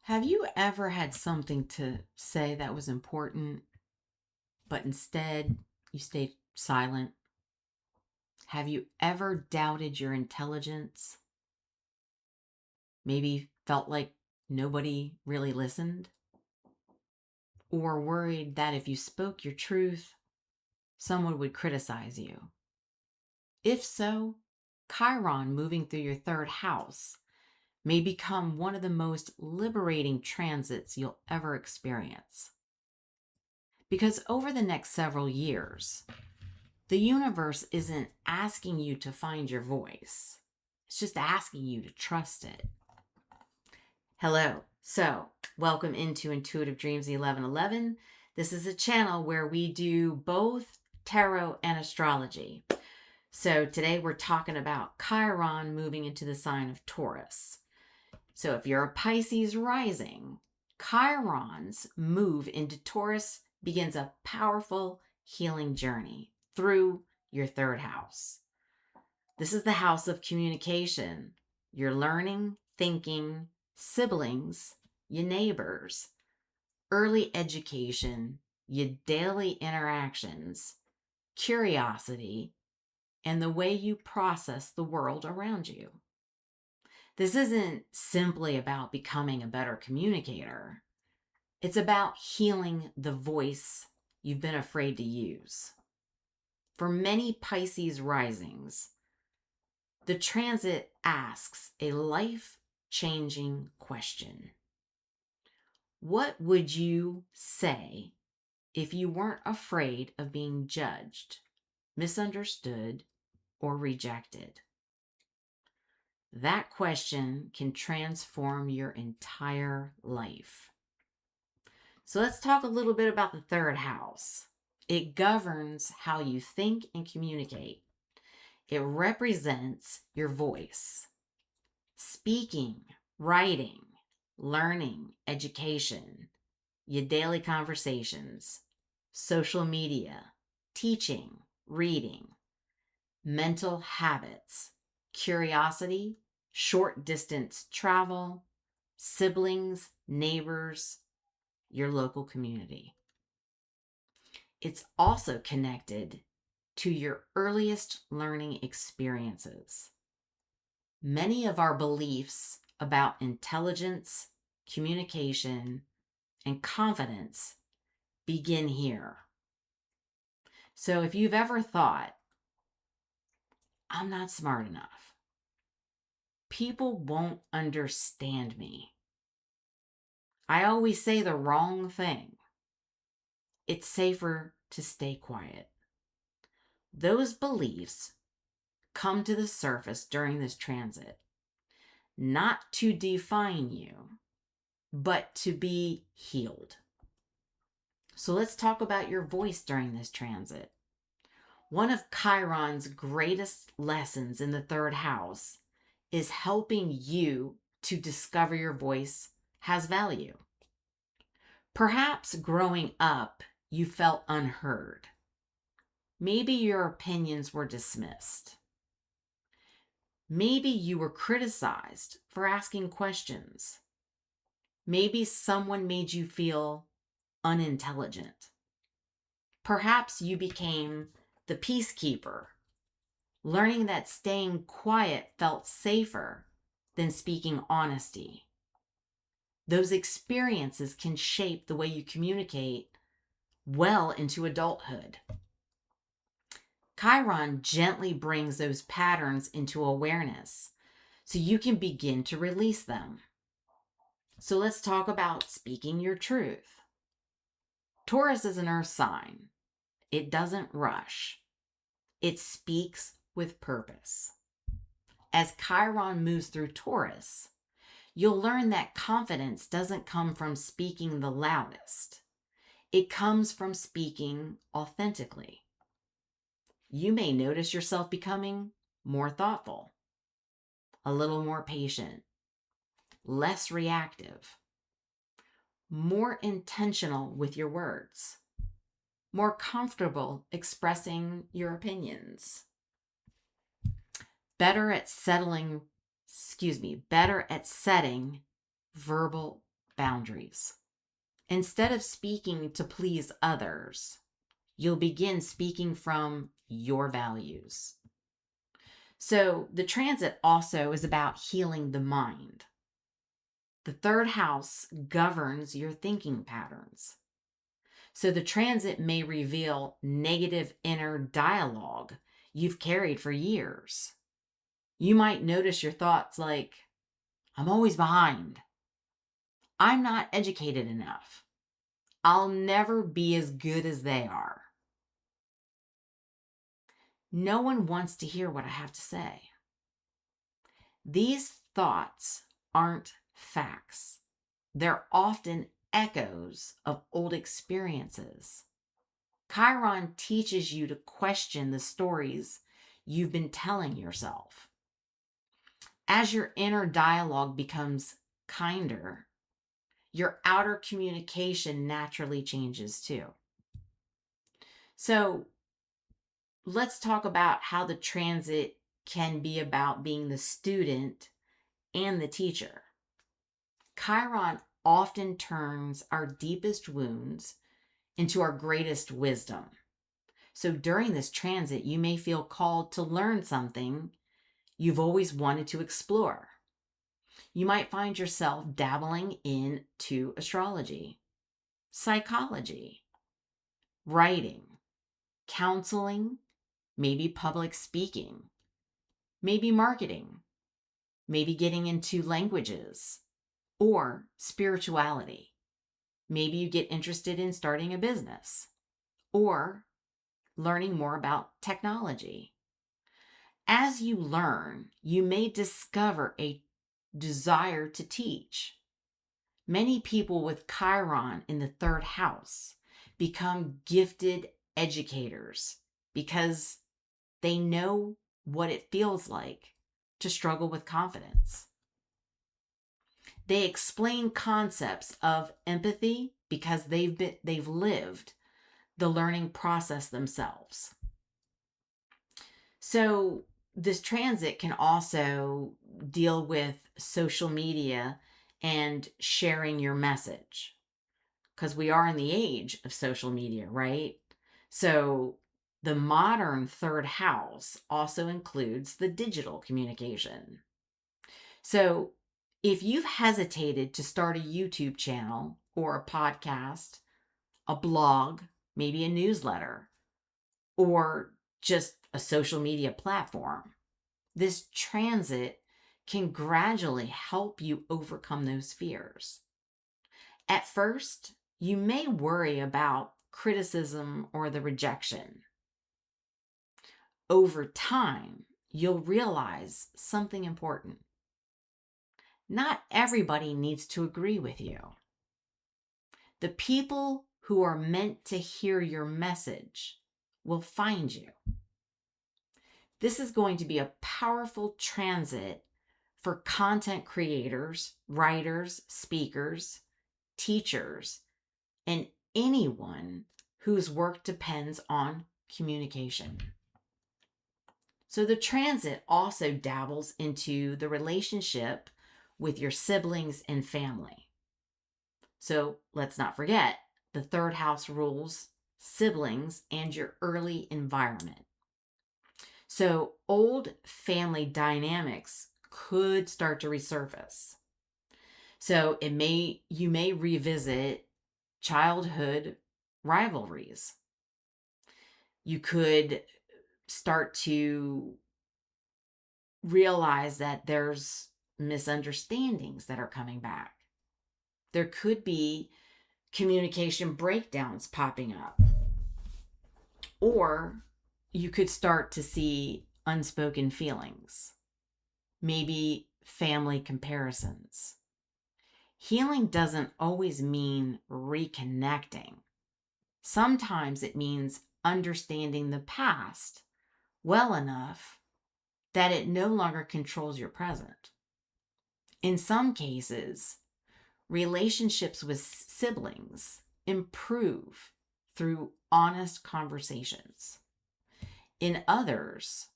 Have you ever had something to say that was important, but instead you stayed silent? Have you ever doubted your intelligence? Maybe felt like nobody really listened? Or worried that if you spoke your truth, someone would criticize you? If so, Chiron moving through your third house may become one of the most liberating transits you'll ever experience. Because over the next several years, the universe isn't asking you to find your voice. It's just asking you to trust it. Hello. So, welcome into Intuitive Dreams 1111. This is a channel where we do both tarot and astrology. So, today we're talking about Chiron moving into the sign of Taurus. So, if you're a Pisces rising, Chiron's move into Taurus begins a powerful healing journey through your third house. This is the house of communication, your learning, thinking, siblings, your neighbors, early education, your daily interactions, curiosity, and the way you process the world around you. This isn't simply about becoming a better communicator. It's about healing the voice you've been afraid to use. For many Pisces risings, the transit asks a life-changing question. What would you say if you weren't afraid of being judged, misunderstood, or rejected? That question can transform your entire life. So let's talk a little bit about the third house. It governs how you think and communicate. It represents your voice. Speaking, writing, learning, education, your daily conversations, social media, teaching, reading, mental habits, curiosity, short distance travel, siblings, neighbors, your local community. It's also connected to your earliest learning experiences. Many of our beliefs about intelligence, communication, and confidence begin here. So if you've ever thought, I'm not smart enough, people won't understand me, I always say the wrong thing, it's safer to stay quiet. Those beliefs come to the surface during this transit, not to define you, but to be healed. So let's talk about your voice during this transit. One of Chiron's greatest lessons in the third house is helping you to discover your voice has value. Perhaps growing up, you felt unheard. Maybe your opinions were dismissed. Maybe you were criticized for asking questions. Maybe someone made you feel unintelligent. Perhaps you became the peacekeeper, learning that staying quiet felt safer than speaking honesty. Those experiences can shape the way you communicate well into adulthood. Chiron gently brings those patterns into awareness so you can begin to release them. So let's talk about speaking your truth. Taurus is an earth sign. It doesn't rush. It speaks with purpose. As Chiron moves through Taurus, you'll learn that confidence doesn't come from speaking the loudest. It comes from speaking authentically. You may notice yourself becoming more thoughtful, a little more patient, less reactive, more intentional with your words, more comfortable expressing your opinions, better at setting verbal boundaries. Instead of speaking to please others, you'll begin speaking from your values. So the transit also is about healing the mind. The third house governs your thinking patterns. So the transit may reveal negative inner dialogue you've carried for years. You might notice your thoughts like, I'm always behind. I'm not educated enough. I'll never be as good as they are. No one wants to hear what I have to say. These thoughts aren't facts. They're often echoes of old experiences. Chiron teaches you to question the stories you've been telling yourself. As your inner dialogue becomes kinder, your outer communication naturally changes too. So let's talk about how the transit can be about being the student and the teacher. Chiron often turns our deepest wounds into our greatest wisdom. So during this transit, you may feel called to learn something you've always wanted to explore. You might find yourself dabbling into astrology, psychology, writing, counseling, maybe public speaking, maybe marketing, maybe getting into languages or spirituality. Maybe you get interested in starting a business or learning more about technology. As you learn, you may discover a desire to teach. Many people with Chiron in the third house become gifted educators because they know what it feels like to struggle with confidence. They explain concepts of empathy because they've lived the learning process themselves. So this transit can also deal with social media and sharing your message, because we are in the age of social media, right? So the modern third house also includes the digital communication. So if you've hesitated to start a YouTube channel or a podcast, a blog, maybe a newsletter, or just a social media platform, this transit can gradually help you overcome those fears. At first, you may worry about criticism or the rejection. Over time, you'll realize something important. Not everybody needs to agree with you. The people who are meant to hear your message will find you. This is going to be a powerful transit for content creators, writers, speakers, teachers, and anyone whose work depends on communication. So the transit also dabbles into the relationship with your siblings and family. So let's not forget, the third house rules siblings and your early environment. So old family dynamics could start to resurface. So you may revisit childhood rivalries. You could start to realize that there's misunderstandings that are coming back. There could be communication breakdowns popping up. Or you could start to see unspoken feelings, maybe family comparisons. Healing doesn't always mean reconnecting. Sometimes it means understanding the past well enough that it no longer controls your present. In some cases, relationships with siblings improve through honest conversations. In others,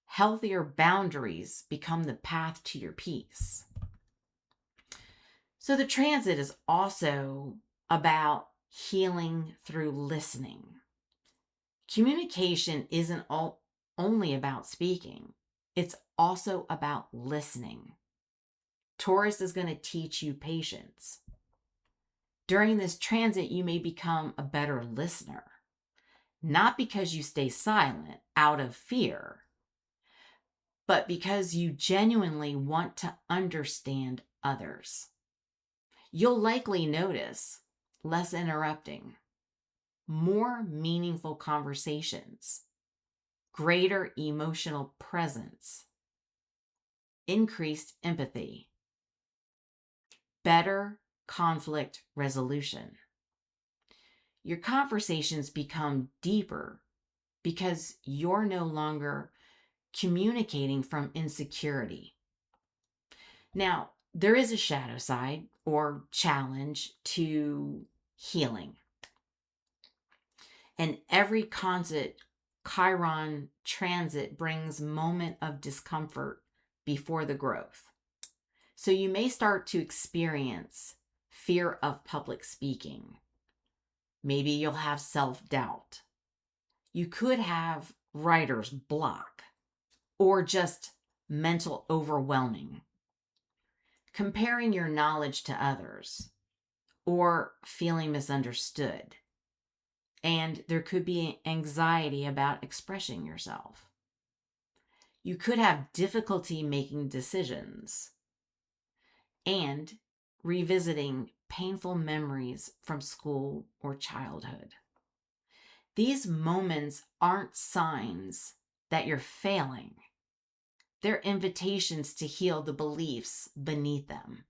healthier boundaries become the path to your peace. So So the transit is also about healing through listening. Communication isn't only about speaking. It's also about listening. Taurus is going to teach you patience. During this transit, you may become a better listener, not because you stay silent out of fear, but because you genuinely want to understand others. You'll likely notice less interrupting, more meaningful conversations, greater emotional presence, increased empathy, better conflict resolution. Your conversations become deeper because you're no longer communicating from insecurity. Now, there is a shadow side or challenge to healing. And every Chiron transit brings moment of discomfort before the growth. So you may start to experience fear of public speaking. Maybe you'll have self-doubt. You could have writer's block or just mental overwhelming, comparing your knowledge to others, or feeling misunderstood. And there could be anxiety about expressing yourself. You could have difficulty making decisions and revisiting painful memories from school or childhood. These moments aren't signs that you're failing. They're invitations to heal the beliefs beneath them.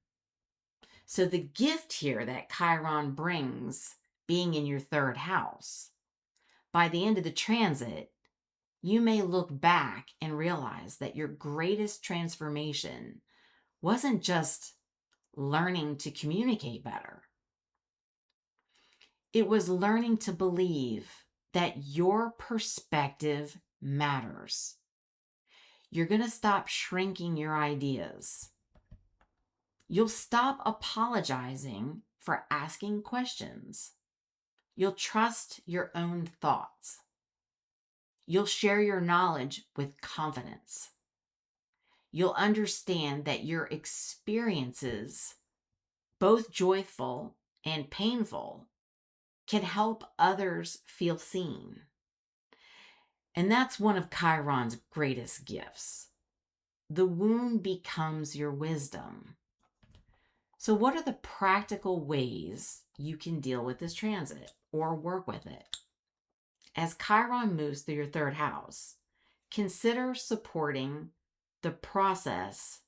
So the gift here that Chiron brings, being in your third house, by the end of the transit, you may look back and realize that your greatest transformation wasn't just learning to communicate better. It was learning to believe that your perspective matters. You're going to stop shrinking your ideas. You'll stop apologizing for asking questions. You'll trust your own thoughts. You'll share your knowledge with confidence. You'll understand that your experiences, both joyful and painful, can help others feel seen. And that's one of Chiron's greatest gifts. The wound becomes your wisdom. So what are the practical ways you can deal with this transit or work with it? As Chiron moves through your third house, consider supporting the process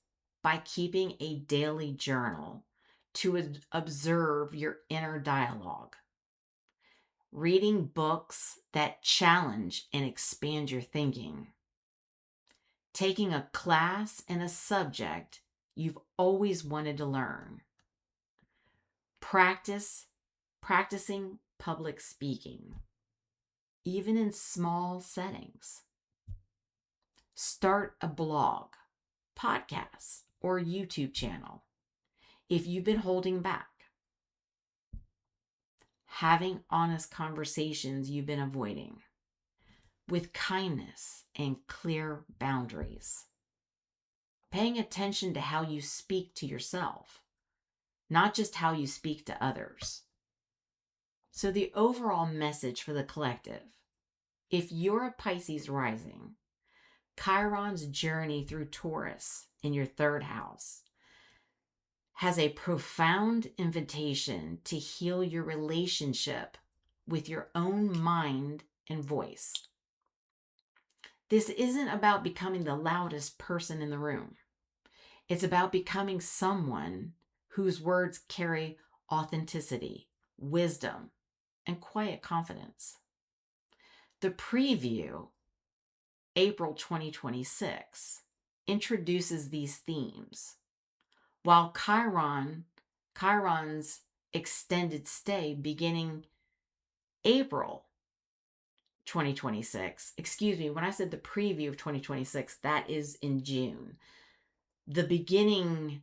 by keeping a daily journal to observe your inner dialogue. Reading books that challenge and expand your thinking. Taking a class in a subject you've always wanted to learn. Practicing public speaking, even in small settings. Start a blog, podcast, or YouTube channel if you've been holding back. Having honest conversations you've been avoiding with kindness and clear boundaries. Paying attention to how you speak to yourself, not just how you speak to others. So the overall message for the collective, if you're a Pisces rising, Chiron's journey through Taurus in your third house has a profound invitation to heal your relationship with your own mind and voice. This isn't about becoming the loudest person in the room. It's about becoming someone whose words carry authenticity, wisdom, and quiet confidence. The preview, April 2026, introduces these themes, while Chiron's extended stay beginning April 2026, excuse me, when I said the preview of 2026, that is in June. The beginning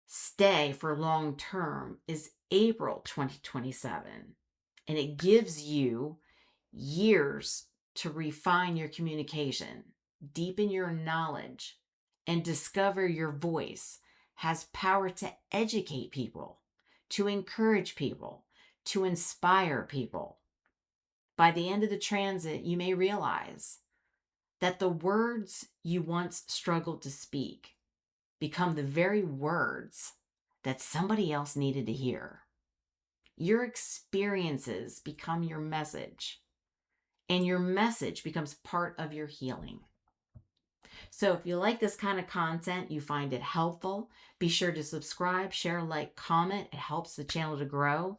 stay for long term is April 2027. And it gives you years to refine your communication, deepen your knowledge, and discover your voice has power to educate people, to encourage people, to inspire people. By the end of the transit, you may realize that the words you once struggled to speak become the very words that somebody else needed to hear. Your experiences become your message, and your message becomes part of your healing. So if you like this kind of content, you find it helpful, be sure to subscribe, share, like, comment. It helps the channel to grow.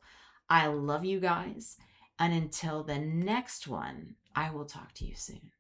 I love you guys. And until the next one, I will talk to you soon.